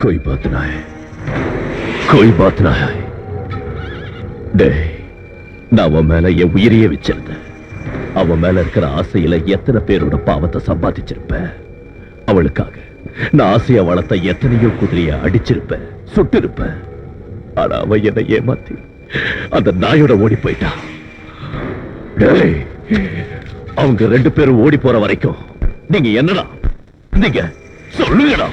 कोई बात ना है, कोई बात ना है. டேய், நான் அவன் மேல என் உயிரையே வச்சிருந்தேன். அவன் மேல இருக்கிற ஆசையில எத்தனை பேரோட பாவத்தை சம்பாதிச்சிருப்பேன். அவளுக்காக நான் ஆசைய வளர்த்த எத்தனையோ குதிரைய அடிச்சிருப்பேன், சுட்டிருப்பேன். ஆனா அவன் என்னை ஏமாத்தி அந்த நாயோட ஓடி போயிட்டான். டேய், அவங்க 2 பேரும் ஓடி போற வரைக்கும் நீங்க என்னடா நீங்க சொல்லுங்கடா.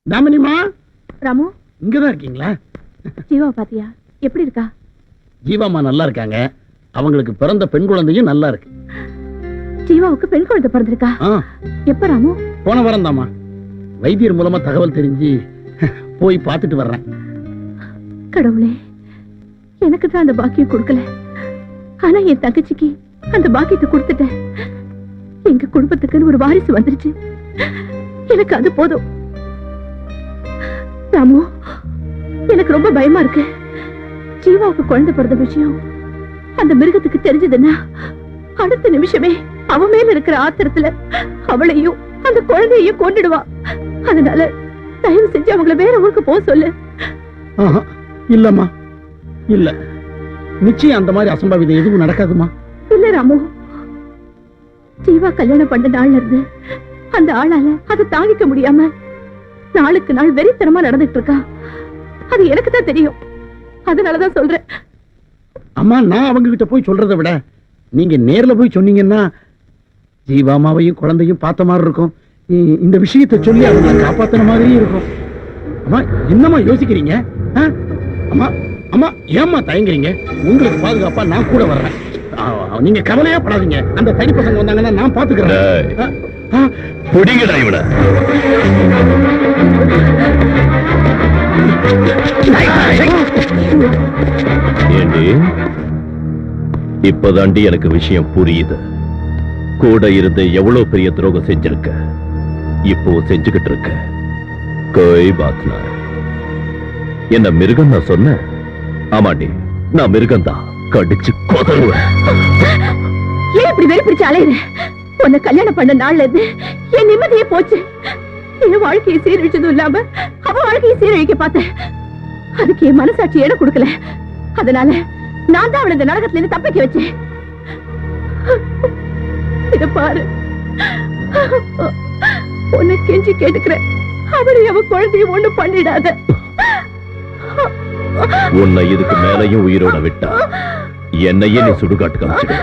தாமினிமா, ராமு இங்கதான் இருக்கீங்களா? ஜீவா பாத்தியா எப்படி இருக்கா? ஜீவாமா நல்லா இருக்காங்க. அவங்களுக்கு பிறந்த பெண் குழந்தையும் நல்லா இருக்கு. ஜீவாவுக்கு பெண் குழந்தை பிறந்திருக்கா? எப்ப ராமு? போன வாரம் தாமா. வைத்தியர் மூலமா தகவல் தெரிஞ்சு போய் பார்த்துட்டு வர்றேன். கடவுளே, எனக்கு தான் அந்த பாக்கியம் கொடுக்கல. ஆனா என் தங்கச்சிக்கு அந்த பாக்கியத்தை கொடுத்துட்டேன். எங்க குடும்பத்துக்குன்னு ஒரு வாரிசு வந்துருச்சு. எனக்கு அது போதும். ராமு, எனக்கு ரொம்ப பயமா இருக்கு. ஜீவாவுக்கு குழந்தை பிறந்த விஷயம் அந்த மிருகத்துக்கு தெரிஞ்சதுன்னா அடுத்த நிமிஷமே அவ மேல இருக்கிற ஆத்திரத்துல அவளையும் அந்த குழந்தையையும் கொண்டுடுவா. அதனால தயவு செஞ்சு அவங்கள வேற ஊருக்கு போக சொல்லு. இல்லம்மா, இல்ல, நிச்சயம் அந்த மாதிரி அசம்பாவிதம் எதுவும் நடக்காதுமா. இல்ல ராமு, ஜீவா கல்யாணம் பண்ண நாள்ல இருந்து அந்த ஆளால அதை தாங்கிக்க முடியாம நாளுக்கு நாள் வெறித்தனமா நடந்துட்டு இருக்கா. அது எனக்கு தான் தெரியும். அதனாலதான் சொல்றேன். அம்மா, நான் அவங்க கிட்ட போய் சொல்றதை விட நீங்க நேர்ல போய் சொன்னீங்கன்னா ஜீவாமாவையும் குழந்தையும் பார்த்த மாதிரி இருக்கும். இந்த விஷயத்தை சொல்லி அவங்களை காப்பாத்தின மாதிரியும் இருக்கும். அம்மா, என்னம்மா யோசிக்கிறீங்க? அம்மா அம்மா, ஏம்மா தயங்குறீங்க? உங்களுக்கு பாதுகாப்பா நான் கூட வர்றேன். நீங்க கவலையா படாதீங்க. அந்த தனி பசங்க வந்தாங்கன்னா நான் பாத்துக்கிறேன். புடிங்கடா இவனை. ஏண்டி, இப்பதாண்டி எனக்கு விஷயம் புரியுது. கூட இருந்து எவ்வளவு பெரிய துரோகம் செஞ்சிருக்க, இப்போ செஞ்சுக்கிட்டு இருக்க. கோய் பாத்னா என்ன மிருகம் நான் சொன்ன? ஆமாண்டி, நான் மிருகம் தான். கடிச்சு கொதறுவேன். ஏன் இப்படி வெறி பிடிச்சு அலையுற? உன்னை கல்யாணம் பண்ண நாள்ல இருந்து என் நிம்மதியே போச்சு. என் வாழ்க்கையை சீரழிச்சதும் இல்லாம அவ வாழ்க்கையை சீரழிக்க பார்த்தேன். அதுக்கு என் மனசாட்சி இடம் கொடுக்கல. அதனால நான் தான் அவளை இந்த நரகத்துல இருந்து தப்பிக்க வச்சேன். இத பாரு, உன்னை கெஞ்சி கேட்டுக்கிறேன். அவளை அவ குழந்தைய ஒண்ணு பண்ணிடாத. உன்னை இதுக்கு மேலையும் உயிரோட விட்டா என்னையே நீ சுடுகாட்டு காமிச்சுக்க.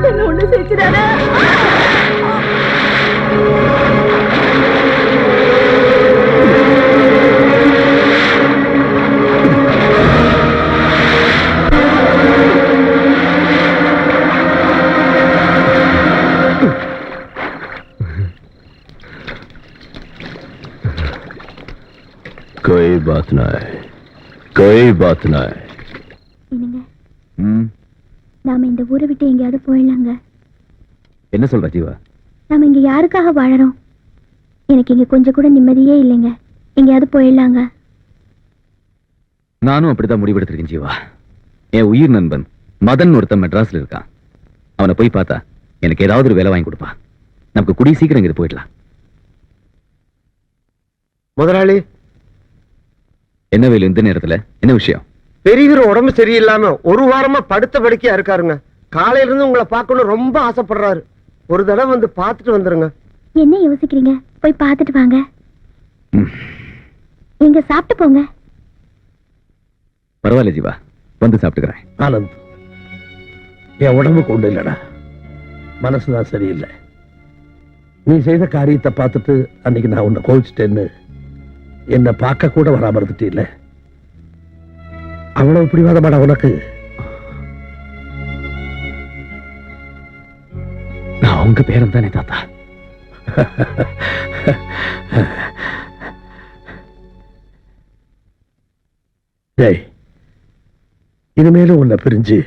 என்ன ஒண்ணு செஞ்சிடாத. बात नहीं, कोई बात नहीं. நாம இந்த ஊரை விட்டு எங்கேயாவது போயிடலாங்க. என்ன சொல்ற ஜீவா? நாம இங்க யாருக்காக வாழறோம்? எனக்கு இங்க கொஞ்சம் கூட நிம்மதியே இல்லைங்க. எங்கேயாவது போயிடலாங்க. நானும் அப்படிதான் முடிவெடுத்திருக்கேன் ஜீவா. என் உயிர் நண்பன் மதன் ஒருத்தன் மெட்ராஸ்ல இருக்கான். அவனை போய் பார்த்தா எனக்கு ஏதாவது ஒரு வேலை வாங்கி கொடுப்பான். நமக்கு குடி சீக்கிரம் இங்க போயிடலாம். முதலாளி, என்ன வேலை இந்த நேரத்துல? என்ன விஷயம்? பெரியவர் உடம்பு சரியில்லாம ஒரு வாரமா படுத்த படுக்கையா இருக்காருங்க. காலையில இருந்து உங்களை பார்க்கணும் ரொம்ப ஆசைப்படுறாரு. ஒரு தடவை வந்து பார்த்துட்டு வந்துருங்க. என்ன யோசிக்கிறீங்க? போய் பார்த்துட்டு வாங்க. நீங்க சாப்பிட்டு போங்க. பரவாயில்ல ஜீவா, வந்து சாப்பிட்டுக்கிறேன். ஆனந்த், என் உடம்புக்கு ஒண்ணு இல்லடா, மனசுதான் சரியில்லை. நீ செய்த காரியத்தை பார்த்துட்டு அன்னைக்கு நான் உன்னை கோவிச்சிட்டேன்னு என்னை பார்க்க கூட வராம இருந்துட்டு இல்ல. அவ்வளவு பிடிவாதமாடா உனக்கு? நான் உங்க பேரன் தானே தாத்தா. டேய், இனிமேலும் உன்னை பிரிஞ்சு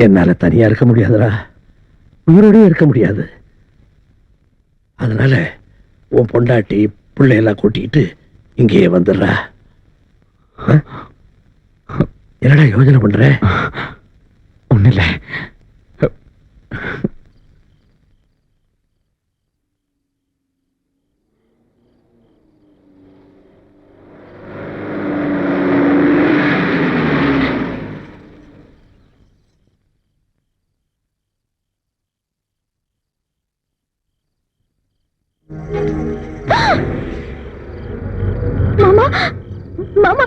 என்னால தனியா இருக்க முடியாதுடா, உயிரோடய இருக்க முடியாது. அதனால உன் பொண்டாட்டி பிள்ளையெல்லாம் கூட்டிக்கிட்டு இங்கேயே வந்துடுறா. என்னடா யோசனை பண்ற? ஒண்ணு இல்ல. மாமா, மாமா,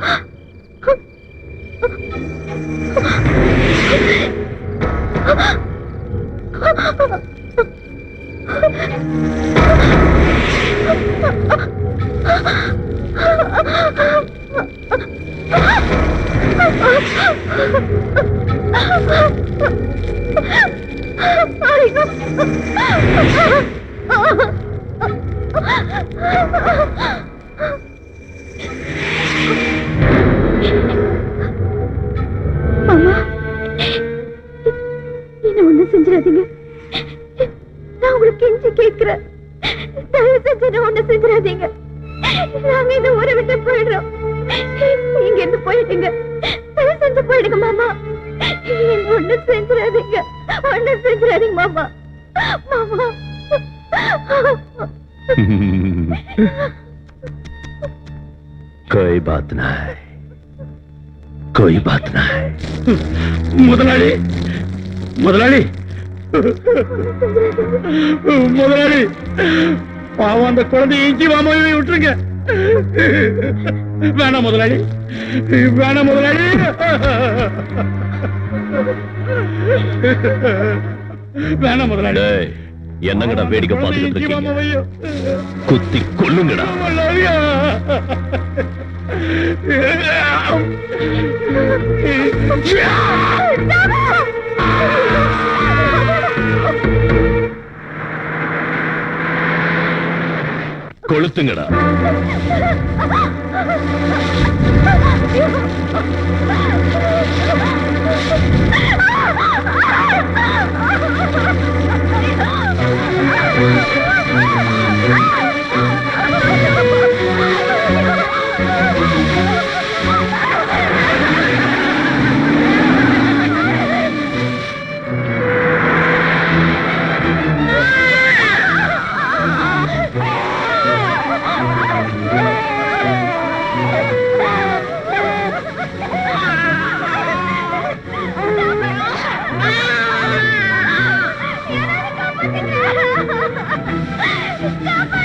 என்ன ஒண்ணு செஞ்சிடாதீங்க. நான் உங்களுக்கு கெஞ்சி கேட்கிறேன். தயவு செஞ்சு என்ன ஒண்ணு செஞ்சிடாதீங்க. நாங்க இந்த ஊரை விட்டு போயிடுறோம். நீங்க இருந்து போயிடுங்க. தயவு செஞ்சு போயிடுங்க மாமா. என்ன ஒண்ணு செஞ்சிடாதீங்க. ஒண்ணு செஞ்சிடாதீங்க மாமா. மாமா, कोई बात नहीं, कोई बात नहीं. முதலாளி, முதலாளி, முதலாளி, பாவம் அந்த குழந்தைய ஜீவாமாவை விட்டுருங்க. வேணாம் முதலாளி, வேணாம் முதலாளி, வேணாம் முதலாளி. டேய், என்னங்கடா வேடிக்கை பார்த்துக்கிட்டு இருக்கீங்க? குத்தி கொல்லுங்கடா. கொளுத்துங்கடா. Stop it!